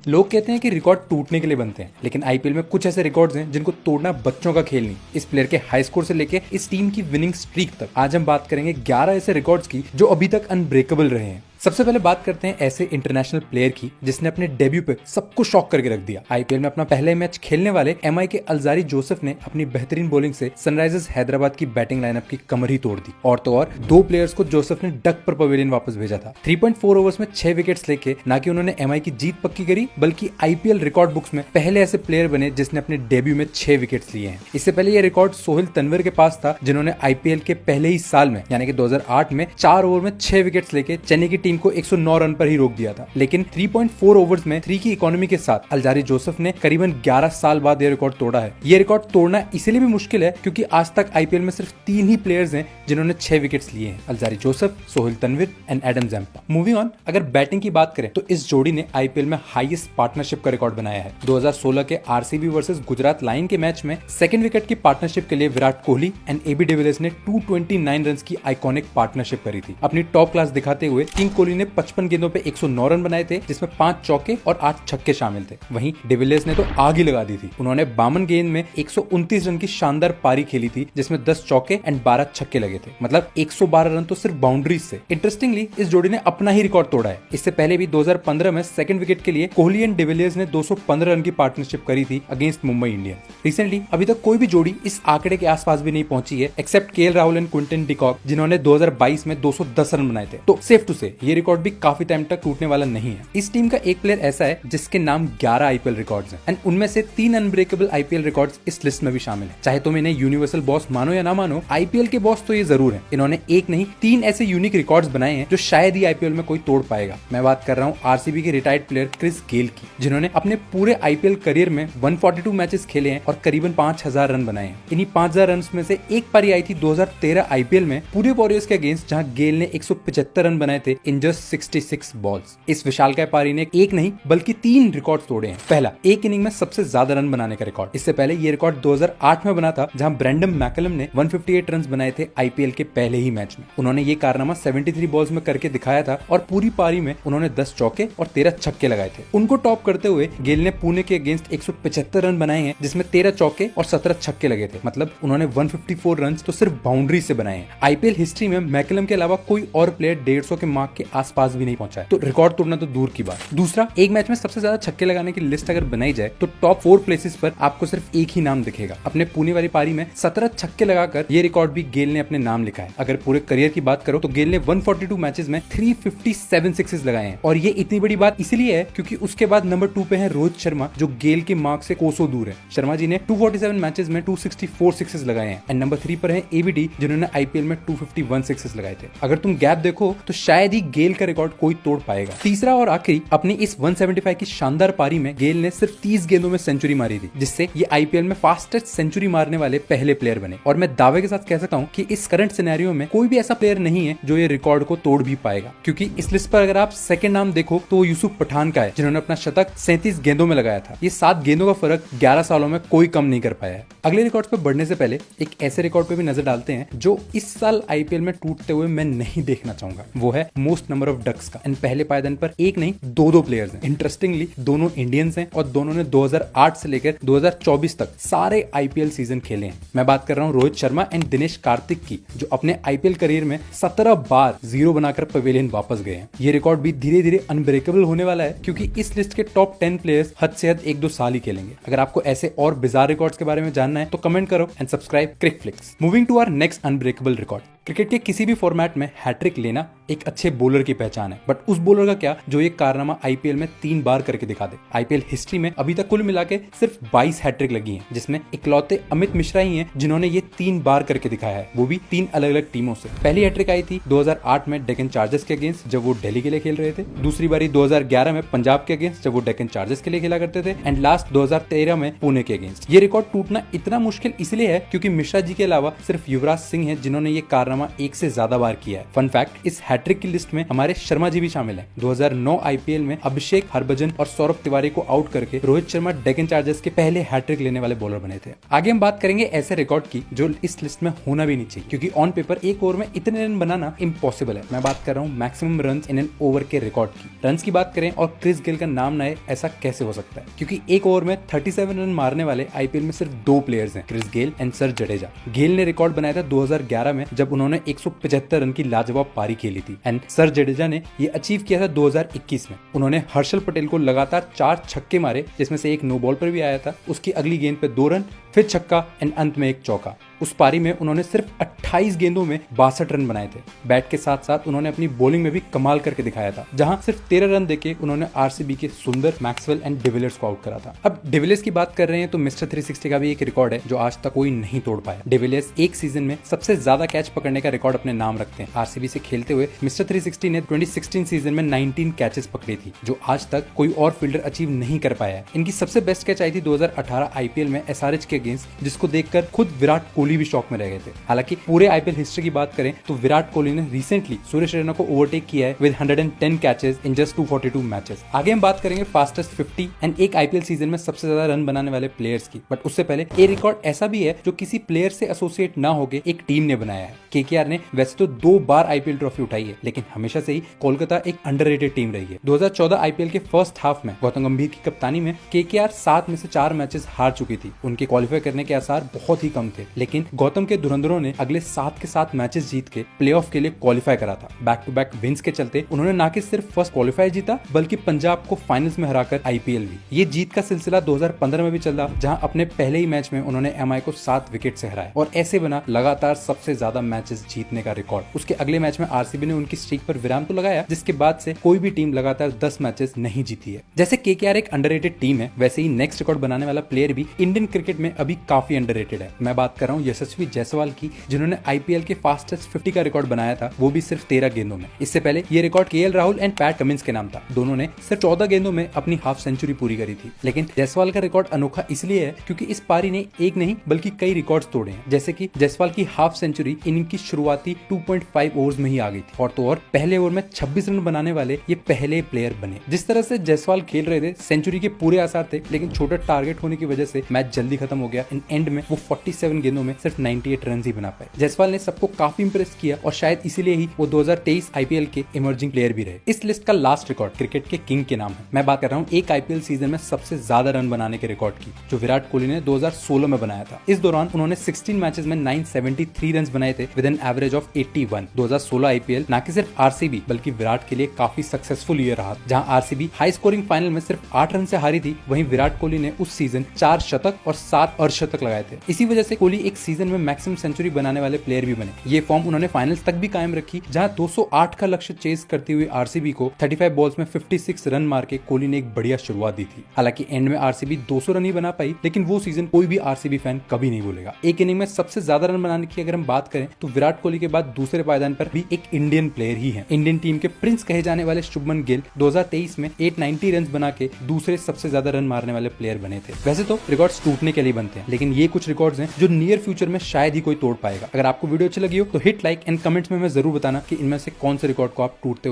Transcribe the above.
लोग कहते हैं कि रिकॉर्ड टूटने के लिए बनते हैं, लेकिन आईपीएल में कुछ ऐसे रिकॉर्ड्स हैं जिनको तोड़ना बच्चों का खेल नहीं। इस प्लेयर के हाई स्कोर से लेके इस टीम की विनिंग स्ट्रीक तक आज हम बात करेंगे 11 ऐसे रिकॉर्ड्स की जो अभी तक अनब्रेकेबल रहे हैं। सबसे पहले बात करते हैं ऐसे इंटरनेशनल प्लेयर की जिसने अपने डेब्यू पे सबको शॉक करके रख दिया। आईपीएल में अपना पहले मैच खेलने वाले एमआई के अलजारी जोसेफ ने अपनी बेहतरीन बॉलिंग से सनराइजर्स हैदराबाद की बैटिंग लाइनअप की कमर ही तोड़ दी। और तो और दो प्लेयर्स को जोसेफ ने डक पर पवेलियन वापस भेजा था। 3.4 ओवर्स में 6 विकेट्स लेके ना कि उन्होंने एमआई की जीत पक्की करी, बल्कि आईपीएल रिकॉर्ड बुक्स में पहले ऐसे प्लेयर बने जिसने अपने डेब्यू में 6 विकेट्स लिए हैं। इससे पहले यह रिकॉर्ड सोहेल तनवीर के पास था, जिन्होंने आईपीएल के पहले ही साल में यानी कि 2008 में 4 ओवर में 6 विकेट्स लेके चेन्नई की टीम को 109 रन पर ही रोक दिया था। लेकिन 3.4 ओवर्स में 3 की इकोनॉमी के साथ अलजारी जोसेफ ने करीबन 11 साल बाद यह रिकॉर्ड तोड़ा है। यह रिकॉर्ड तोड़ना इसलिए भी मुश्किल है क्योंकि आज तक आईपीएल में सिर्फ 3 ही प्लेयर्स हैं जिन्होंने 6 विकेट्स लिए हैं, Alzarri Joseph, Sohail Tanvir and Adam Zampa. Moving on, अगर बैटिंग की बात करें तो इस जोड़ी ने आईपीएल में हाईएस्ट पार्टनरशिप का रिकॉर्ड बनाया है। 2016 के आरसीबी वर्सेस गुजरात लाइन के मैच में सेकंड विकेट की पार्टनरशिप के लिए Virat Kohli and AB de Villiers ने 229 रन की आइकॉनिक पार्टनरशिप करी थी। अपनी टॉप क्लास दिखाते हुए किंग कोहली ने 55 गेंदों पे 109 रन बनाए थे, जिसमें 5 चौके और 8 छक्के शामिल थे। वहीं डिविलियर्स ने तो आग ही लगा दी थी। उन्होंने 52 गेंद में 129 रन की शानदार पारी खेली थी, जिसमें 10 चौके एंड 12 छक्के लगे थे। मतलब 112 रन तो सिर्फ बाउंड्रीज से। इंटरेस्टिंगली इस जोड़ी ने अपना ही रिकॉर्ड तोड़ा है। इससे पहले भी 2015 में सेकंड विकेट के लिए कोहली एंड डिविलियर्स ने 215 रन की पार्टनरशिप करी थी अगेंस्ट मुंबई इंडियंस। रिसेंटली अभी तक कोई भी जोड़ी इस आंकड़े के आसपास भी नहीं पहुंची है, except KL Rahul and Quinton de Kock, जिन्होंने 2022 में 210 रन बनाए थे। तो सेफ टू से ये रिकॉर्ड भी काफी टाइम तक टूटने वाला नहीं है। इस टीम का एक प्लेयर ऐसा है जिसके नाम 11 आईपीएल रिकॉर्ड्स हैं एंड उनमें से 3 अनब्रेकेबल आईपीएल रिकॉर्ड्स इस लिस्ट में भी शामिल हैं। चाहे तुम इन्हें यूनिवर्सल बॉस मानो या ना मानो, आईपीएल के बॉस तो ये जरूर हैं। इन्होंने एक नहीं 3 ऐसे यूनिक रिकॉर्ड्स बनाए हैं जो शायद ही आईपीएल में कोई तोड़ पाएगा। मैं बात कर रहा हूँ आरसीबी के रिटायर्ड प्लेयर क्रिस गेल की, जिन्होंने अपने पूरे आईपीएल करियर में 142 मैचेस खेले हैं और करीबन 5000 रन बनाए हैं। इन्हीं 5000 रन में से एक पारी आई थी 2013 आईपीएल में पूरे वॉरियर्स के अगेंस्ट, जहां गेल ने 175 रन बनाए थे इन जस्ट 66 बॉल्स। इस विशालकाय पारी ने एक नहीं बल्कि 3 रिकॉर्ड तोड़े हैं। पहला, एक इनिंग में सबसे ज्यादा रन बनाने का रिकॉर्ड। इससे पहले ये रिकॉर्ड 2008 में बना था, जहां ब्रेंडन मैकलम ने 158 रन बनाए थे आईपीएल के पहले ही मैच में। उन्होंने ये कारनामा 73 बॉल्स में करके दिखाया था और पूरी पारी में उन्होंने 10 चौके और 13 छक्के लगाए थे। उनको टॉप करते हुए गेल ने पुणे के अगेंस्ट 175 रन बनाए हैं, जिसमें 13 चौके और 17 छक्के लगे थे। मतलब उन्होंने 154 रन तो सिर्फ बाउंड्री से बनाए हैं। आईपीएल हिस्ट्री में मैकलम के अलावा कोई और प्लेयर 150 के मार्क के आसपास भी नहीं पहुंचा है, तो रिकॉर्ड तोड़ना तो दूर की बात। दूसरा, एक मैच में सबसे ज्यादा छक्के लगाने की लिस्ट अगर बनाई जाए तो टॉप 4 प्लेसेस पर आपको सिर्फ एक ही नाम दिखेगा। अपने पुणे वाली पारी में 17 छक्के लगाकर ये रिकॉर्ड भी गेल ने अपने नाम लिखा है। अगर पूरे करियर की बात करो तो गेल ने 142 मैचेस में 357 सिक्सेस लगाए हैं। और ये इतनी बड़ी बात इसलिए है क्योंकि उसके बाद नंबर 2 पे है रोहित शर्मा, जो गेल के मार्क से कोसों दूर है। शर्मा जी ने 247 मैचेस में 264 सिक्सेस लगाए हैं। एंड नंबर 3 पर है एबीडी, जिन्होंने आईपीएल में 251 सिक्सेस लगाए थे। अगर तुम गैप देखो तो शायद ही गेल का रिकॉर्ड कोई तोड़ पाएगा। तीसरा और आखिरी, अपनी इस 175 की शानदार पारी में गेल ने सिर्फ 30 गेंदों में सेंचुरी मारी थी, जिससे ये आईपीएल में फास्टेस्ट सेंचुरी मारने वाले पहले प्लेयर बने। और मैं दावे के साथ कह सकता हूँ कि इस करंट सिनेरियो में कोई भी ऐसा प्लेयर नहीं है जो ये रिकॉर्ड को तोड़ भी पाएगा, क्योंकि इस लिस्ट पर अगर आप सेकंड नाम देखो तो यूसुफ पठान का है, जिन्होंने अपना शतक 37 गेंदों में लगाया था। ये 7 गेंदों का फर्क 11 सालों में कोई कम नहीं कर पाया है। अगले रिकॉर्ड पे बढ़ने से पहले एक ऐसे रिकॉर्ड पे भी नजर डालते हैं जो इस साल आईपीएल में टूटते हुए मैं नहीं देखना चाहूंगा। वो है मोस्ट नंबर ऑफ डक्स का। एंड पहले पायदान पर एक नहीं 2 प्लेयर्स हैं। इंटरेस्टिंगली दोनों इंडियंस हैं और दोनों ने 2008 से लेकर 2024 तक सारे आईपीएल सीजन खेले हैं। मैं बात कर रहा हूं रोहित शर्मा एंड दिनेश कार्तिक की, जो अपने आईपीएल करियर में 17 बार 0 बनाकर पवेलियन वापस गए हैं। ये रिकॉर्ड भी धीरे धीरे अनब्रेकेबल होने वाला है, क्योंकि इस लिस्ट के टॉप 10 प्लेयर्स हद से हद 1-2 साल ही खेलेंगे। अगर आपको ऐसे और बिजार रिकॉर्ड्स के बारे में जानना है तो कमेंट करो and subscribe Cricflix. Moving to our next unbreakable record. Cricket के किसी भी फॉर्मेट में हैट्रिक लेना एक अच्छे बॉलर की पहचान है, बट उस बॉलर का क्या जो ये कारनामा आईपीएल में 3 बार करके दिखा दे। आईपीएल हिस्ट्री में अभी तक कुल मिला के सिर्फ 22 हैट्रिक लगी हैं, जिसमें इकलौते अमित मिश्रा ही हैं जिन्होंने ये 3 बार करके दिखाया है, वो भी 3 अलग अलग टीमों से। पहली हैट्रिक आई थी 2008 में डेक्कन चार्जर्स के अगेंस्ट, जब वो दिल्ली के लिए खेल रहे थे। दूसरी बारी 2011 में पंजाब के अगेंस्ट, जब वो डेक्कन चार्जर्स के लिए खेला करते थे। एंड लास्ट 2013 में पुणे के अगेंस्ट। ये रिकॉर्ड टूटना इतना मुश्किल इसलिए है क्योंकि मिश्रा जी के अलावा सिर्फ युवराज सिंह है जिन्होंने ये कारनामा कारनामा एक से ज्यादा बार किया है। फन फैक्ट, इस हैट्रिक की लिस्ट में हमारे शर्मा जी भी शामिल हैं। 2009 आईपीएल में अभिषेक, हरभजन और सौरभ तिवारी को आउट करके रोहित शर्मा डेक्कन चार्जर्स के पहले हैट्रिक लेने वाले बॉलर बने थे। आगे हम बात करेंगे ऐसे रिकॉर्ड की जो इस लिस्ट में होना भी नहीं चाहिए, क्योंकि ऑन पेपर एक ओवर में इतने रन बनाना इम्पॉसिबल है। मैं बात कर रहा हूँ maximum run in an over के रिकॉर्ड की। रन की बात करें और क्रिस गेल का नाम ना है, ऐसा कैसे हो सकता है? क्योंकि एक ओवर में 37 रन मारने वाले आईपीएल में सिर्फ दो प्लेयर्स हैं, Chris Gayle and sir Jadeja. Gayle ने रिकॉर्ड बनाया था 2011 में जब उन्होंने 175 रन की लाजवाब पारी खेली थी, एंड सर जडेजा ने ये अचीव किया था 2021 में। उन्होंने हर्षल पटेल को लगातार 4 छक्के मारे, जिसमें से एक नो बॉल पर भी आया था। उसकी अगली गेंद पे 2 रन, फिर छक्का एंड अंत में एक चौका। उस पारी में उन्होंने सिर्फ 28 गेंदों में 62 रन बनाए थे। बैट के साथ साथ उन्होंने अपनी बॉलिंग में भी कमाल करके दिखाया था, जहां सिर्फ 13 रन देके उन्होंने आरसीबी के सुंदर, मैक्सवेल एंड डिविलियर्स को आउट करा था। अब डिविलियर्स की बात कर रहे हैं तो मिस्टर 360 का भी एक रिकॉर्ड है जो आज तक कोई नहीं तोड़ पाया। डिविलियर्स एक सीजन में सबसे ज्यादा कैच पकड़ने का रिकॉर्ड अपने नाम रखते हैं। आरसीबी से खेलते हुए मिस्टर 360 ने 2016 सीजन में 19 कैचेस पकड़ी थी, जो आज तक कोई और फील्डर अचीव नहीं कर पाया है। इनकी सबसे बेस्ट कैच आई थी 2018 आईपीएल में एसआरएच के अगेंस्ट, जिसको देखकर खुद विराट कोहली भी शॉक में रह गए थे। हालांकि पूरे आईपीएल हिस्ट्री की बात करें तो विराट कोहली ने रिसेंटली सुरेश रैना को ओवरटेक किया है with 110 catches in just 242 matches. आगे हम बात करेंगे फास्टेस्ट 50 एंड एक आईपीएल सीजन में सबसे ज्यादा रन बनाने वाले प्लेयर्स की। बट उससे पहले ये रिकॉर्ड ऐसा भी है जो किसी प्लेयर से एसोसिएट ना होकर एक टीम ने बनाया है। केकेआर ने वैसे तो 2 बार आईपीएल ट्रॉफी उठाई है, लेकिन हमेशा से ही कोलकाता एक अंडररेटेड टीम रही है। 2014 आईपीएल के फर्स्ट हाफ में गौतम गंभीर की कप्तानी में केकेआर 7 में से 4 मैचेस हार चुकी थी। उनके क्वालिफाई करने के आसार बहुत ही कम थे, लेकिन गौतम के धुरंधरों ने अगले 7 के 7 मैचेस जीत के प्लेऑफ के लिए क्वालिफाई करा था। बैक टू बैक विंस के चलते उन्होंने न कि सिर्फ फर्स्ट क्वालिफाई जीता, बल्कि पंजाब को फाइनल्स में हराकर आईपीएल भी। ये जीत का सिलसिला 2015 में भी चला, जहां अपने पहले ही मैच में उन्होंने एमआई को 7 विकेट से हराया और ऐसे बना लगातार सबसे ज्यादा मैचेस जीतने का रिकॉर्ड। उसके अगले मैच में आरसीबी ने उनकी स्ट्रीक पर विराम तो लगाया, जिसके बाद से कोई भी टीम लगातार 10 मैचेस नहीं जीती है। जैसे केकेआर एक अंडररेटेड टीम है, वैसे ही नेक्स्ट रिकॉर्ड बनाने वाला प्लेयर भी इंडियन क्रिकेट में अभी काफी अंडररेटेड है। मैं बात कर रहा हूँ यशस्वी जायसवाल की, जिन्होंने आईपीएल के फास्टेस्ट 50 का रिकॉर्ड बनाया था, वो भी सिर्फ 13 गेंदों में। इससे पहले ये record KL Rahul and PAT Cummins के नाम था। दोनों ने सिर्फ 14 गेंदों में अपनी हाफ सेंचुरी पूरी करी थी। लेकिन जायसवाल का रिकॉर्ड अनोखा इसलिए है क्योंकि इस पारी ने एक नहीं बल्कि कई रिकॉर्ड्स तोड़े हैं। जैसे कि जायसवाल की हाफ सेंचुरी इनिंग की शुरुआती 2.5 ओवर्स में ही आ गई थी, और तो और पहले ओवर में 26 रन बनाने वाले ये पहले प्लेयर बने। जिस तरह से जायसवाल खेल रहे थे, सेंचुरी के पूरे आसार थे, लेकिन छोटा टारगेट होने की वजह से मैच जल्दी खत्म हो गया। इन एंड में वो 47 गेंदों में सिर्फ 98 रन ही बना पाए। जायसवाल ने सबको काफी इंप्रेस किया और शायद इसीलिए ही वो 2023 आईपीएल के इमर्जिंग प्लेयर भी रहे। इस लिस्ट का लास्ट रिकॉर्ड क्रिकेट के किंग के नाम है। मैं बात कर रहा हूँ एक आईपीएल सीजन में सबसे ज्यादा रन बनाने के रिकॉर्ड की, जो विराट कोहली ने 2016 में बनाया था। इस दौरान उन्होंने 16 मैचेस में 973 रन बनाए थे with an average of 81। 2016 IPL न कि सिर्फ आरसीबी बल्कि विराट के लिए काफी सक्सेसफुल ईयर रहा, जहां आरसीबी हाई स्कोरिंग फाइनल में सिर्फ 8 रन से हारी थी। वहीं विराट कोहली ने उस सीजन 4 शतक और 7 अर्धशतक लगाए थे। इसी वजह से कोहली एक सीजन में मैक्सिमम सेंचुरी बनाने वाले प्लेयर भी बने। ये फॉर्म उन्होंने फाइनल्स तक भी कायम रखी, जहां 208 का लक्ष्य चेस करती हुई आरसीबी को 35 बॉल्स में 56 रन मार के कोहली ने एक बढ़िया शुरुआत दी थी। हालांकि एंड में आरसीबी 200 रन ही बना पाई, लेकिन वो सीजन कोई भी आरसीबी फैन कभी नहीं भूलेगा। एक इनिंग में सबसे ज्यादा रन बनाने की अगर हम बात करें तो विराट कोहली के बाद दूसरे पायदान पर भी एक इंडियन प्लेयर ही है। इंडियन टीम के प्रिंस कहे जाने वाले शुभमन गिल 2023 में 890 रन बना के दूसरे सबसे ज्यादा रन मारने वाले प्लेयर बने थे। वैसे तो रिकॉर्ड्स टूटने के लिए बनते हैं, लेकिन ये कुछ रिकॉर्ड्स हैं जो नियर फ्यूचर में शायद ही कोई तोड़ पाएगा। अगर आपको वीडियो अच्छी लगी हो तो हिट लाइक एंड कमेंट्स में जरूर बताना कि इनमें से कौन से रिकॉर्ड को आप टूटते